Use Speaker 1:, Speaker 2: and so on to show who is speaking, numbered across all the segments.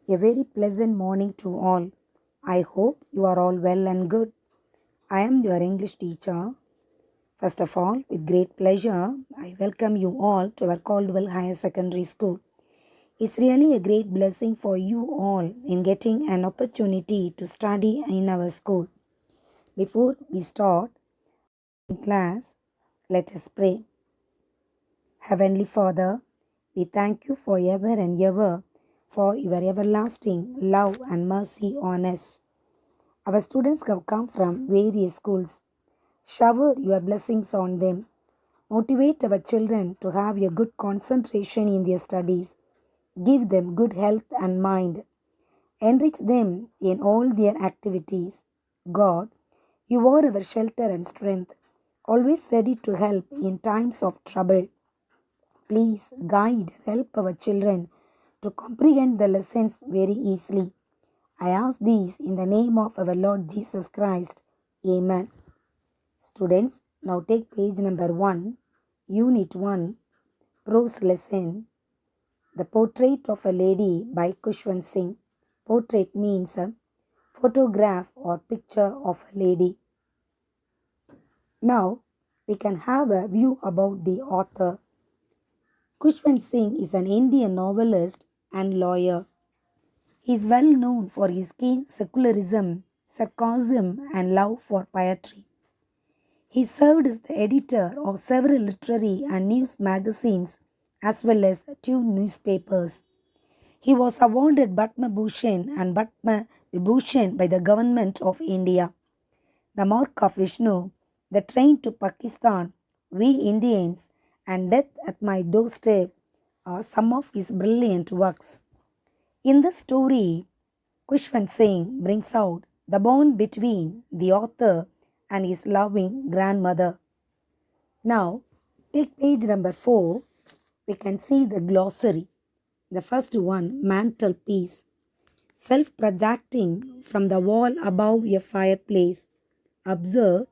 Speaker 1: A very pleasant morning to all. I hope you are all well and good. I am your English teacher. First of all, with great pleasure, I welcome you all to our Caldwell Higher Secondary School. It's really a great blessing for you all in getting an opportunity to study in our school. Before we start in class, let us pray. Heavenly Father, we thank you for ever and ever for your everlasting love and mercy on us. Our students have come from various schools. Shower your blessings on them. Motivate our children to have a good concentration in their studies. Give them good health and mind. Enrich them in all their activities. God, you are our shelter and strength, always ready to help in times of trouble. Please guide and help our children to comprehend the lessons very easily. I ask these in the name of our Lord Jesus Christ. Amen. Students, now take page number 1, Unit 1, Prose Lesson, The Portrait of a Lady by Khushwant Singh. Portrait means a photograph or picture of a lady. Now, we can have a view about the author. Khushwant Singh is an Indian novelist and lawyer. He is well known for his keen secularism, sarcasm, and love for poetry. He served as the editor of several literary and news magazines as well as two newspapers. He was awarded Padma Bhushan and Padma Vibhushan by the government of India. The Mark of Vishnu, The Train to Pakistan, We Indians, and Death at My Doorstep are some of his brilliant works. In this story, Khushwant Singh brings out the bond between the author and his loving grandmother. Now, take page number 4. We can see the glossary. The first one, mantelpiece. Self-projecting from the wall above a fireplace. Observe,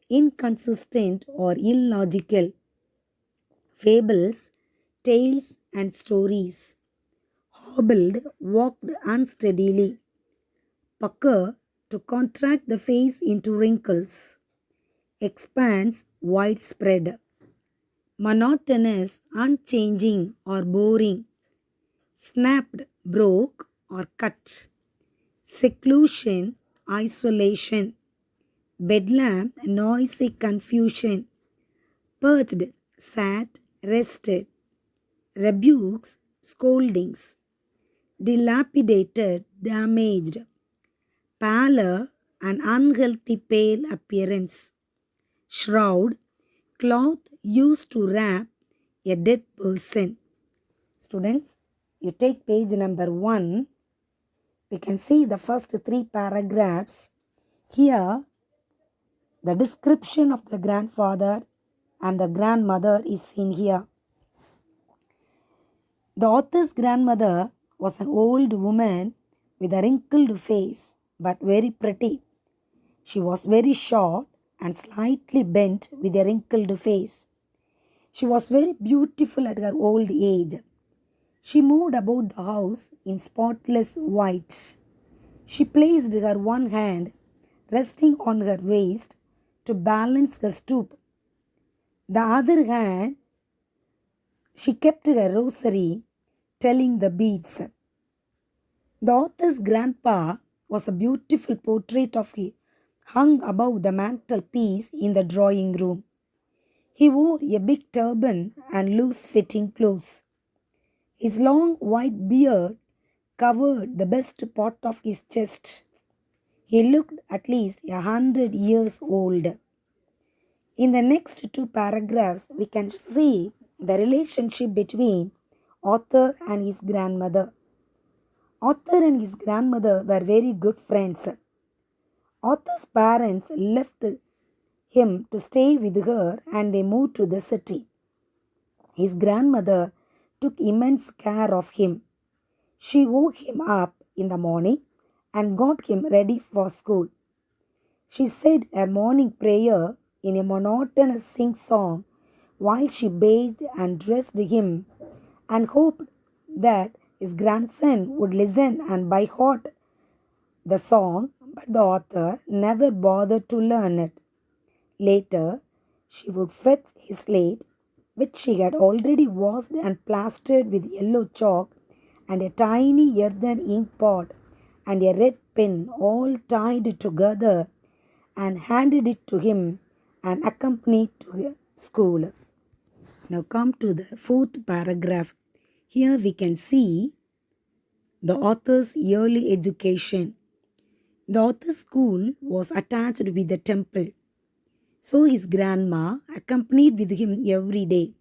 Speaker 1: inconsistent or illogical. Fables, tales and stories. Hobbled, walked unsteadily. Pucker, to contract the face into wrinkles. Expanse, widespread. Monotonous, unchanging or boring. Snapped, broke or cut. Seclusion, isolation. Bedlam, noisy confusion. Perched, sat, rested. Rebukes, scoldings. Dilapidated, damaged. Pallor, an unhealthy pale appearance. Shroud, cloth used to wrap a dead person. Students, you take page number 1. We can see the first 3 paragraphs. Here, the description of the grandfather and the grandmother is seen here. The author's grandmother was an old woman with a wrinkled face but very pretty. She was very short and slightly bent with a wrinkled face. She was very beautiful at her old age. She moved about the house in spotless white. She placed her one hand resting on her waist to balance her stoop. The other hand, she kept her rosary, telling the beads. The author's grandpa was a beautiful portrait of him hung above the mantelpiece in the drawing room. He wore a big turban and loose-fitting clothes. His long white beard covered the best part of his chest. He looked at least 100 years old. In the next 2 paragraphs, we can see the relationship between author and his grandmother. Author and his grandmother were very good friends. Author's parents left him to stay with her and they moved to the city. His grandmother took immense care of him. She woke him up in the morning and got him ready for school. She said her morning prayer in a monotonous sing-song while she bathed and dressed him and hoped that His grandson would listen and by heart the song, but the author never bothered to learn it. Later, she would fetch his slate, which she had already washed and plastered with yellow chalk, and a tiny earthen ink pot and a red pen all tied together, and handed it to him and accompanied to school. Now come to the fourth paragraph. Here we can see the author's early education. The author's school was attached with the temple, so his grandma accompanied with him every day.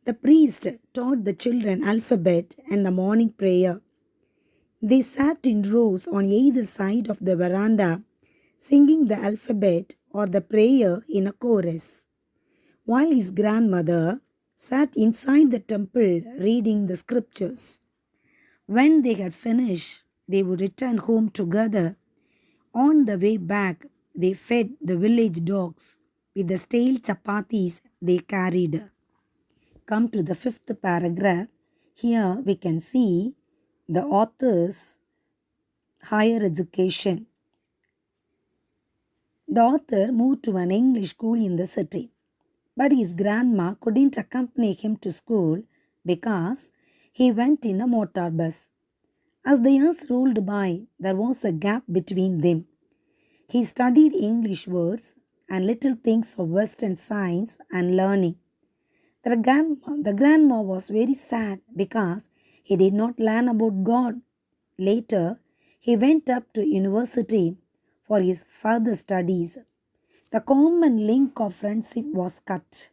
Speaker 1: The priest taught the children alphabet and the morning prayer. They sat in rows on either side of the veranda, singing the alphabet or the prayer in a chorus, while his grandmother sat inside the temple reading the scriptures. When they had finished, they would return home together. On the way back, they fed the village dogs with the stale chapatis they carried. Come to the fifth paragraph. Here we can see the author's higher education. The author moved to an English school in the city, but his grandma couldn't accompany him to school because he went in a motor bus. As the years rolled by, there was a gap between them. He studied English words and little things of Western science and learning. The grandma was very sad because he did not learn about God. Later, he went up to university for his further studies. The common link of friendship was cut.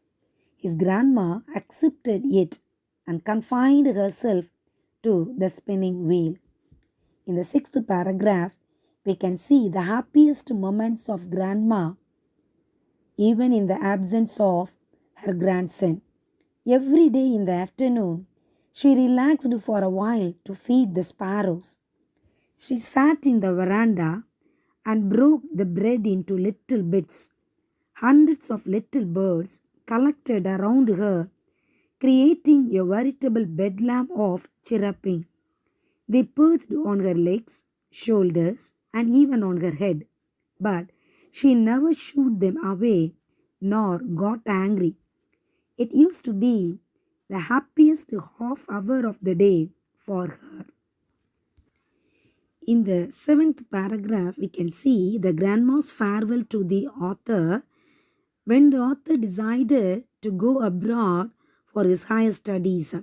Speaker 1: His grandma accepted it and confined herself to the spinning wheel. In the sixth paragraph, we can see the happiest moments of grandma, even in the absence of her grandson. Every day in the afternoon, she relaxed for a while to feed the sparrows. She sat in the veranda and broke the bread into little bits. Hundreds of little birds collected around her, creating a veritable bedlam of chirruping. They perched on her legs, shoulders, and even on her head, but she never shooed them away nor got angry. It used to be the happiest half hour of the day for her. In the seventh paragraph, we can see the grandma's farewell to the author when the author decided to go abroad for his higher studies.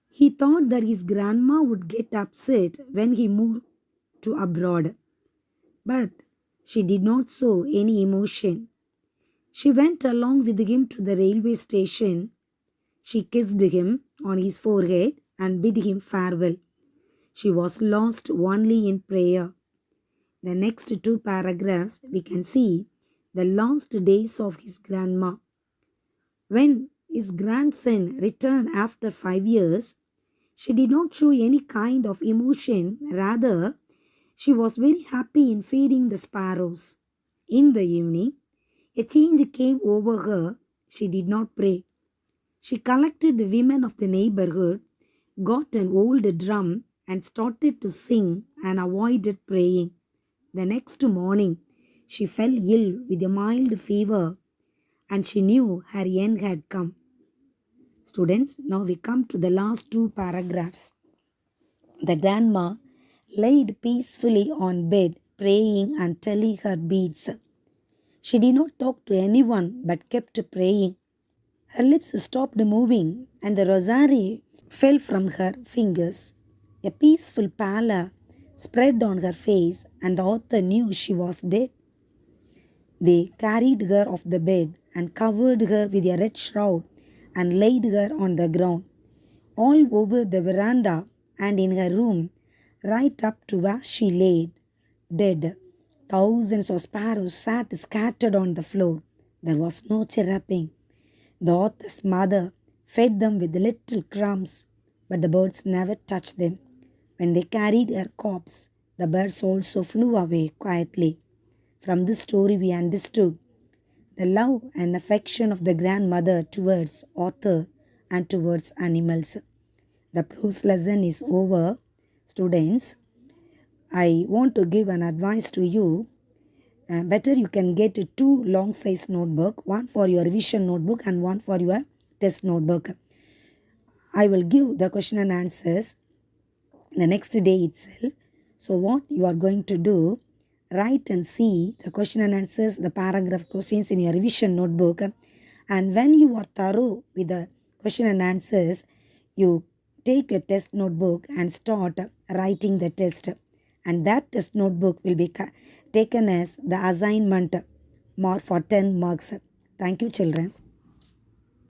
Speaker 1: He thought that his grandma would get upset when he moved to abroad, but she did not show any emotion. She went along with him to the railway station. She kissed him on his forehead and bid him farewell. She was lost only in prayer. The next two paragraphs, we can see the last days of his grandma. When his grandson returned after 5 years, she did not show any kind of emotion. Rather, she was very happy in feeding the sparrows. In the evening, a change came over her. She did not pray. She collected the women of the neighborhood, got an old drum, and started to sing and avoided praying. The next morning, she fell ill with a mild fever and she knew her end had come. Students, now we come to the last two paragraphs. The grandma laid peacefully on bed, praying and telling her beads. She did not talk to anyone but kept praying. Her lips stopped moving and the rosary fell from her fingers. A peaceful pallor spread on her face and the author knew she was dead. They carried her off the bed and covered her with a red shroud and laid her on the ground, all over the veranda and in her room, right up to where she lay, dead. Thousands of sparrows sat scattered on the floor. There was no chirruping. The author's mother fed them with little crumbs, but the birds never touched them. When they carried her corpse, the birds also flew away quietly. From this story, we understood the love and affection of the grandmother towards author and towards animals. The prose lesson is over. Students, I want to give an advice to you. Better you can get two long size notebook, one for your revision notebook and one for your test notebook. I will give the question and answers the next day itself. So what you are going to do, write and see the question and answers, the paragraph questions in your revision notebook, and when you are thorough with the question and answers, you take your test notebook and start writing the test, and that test notebook will be taken as the assignment mark for 10 marks. Thank you, children.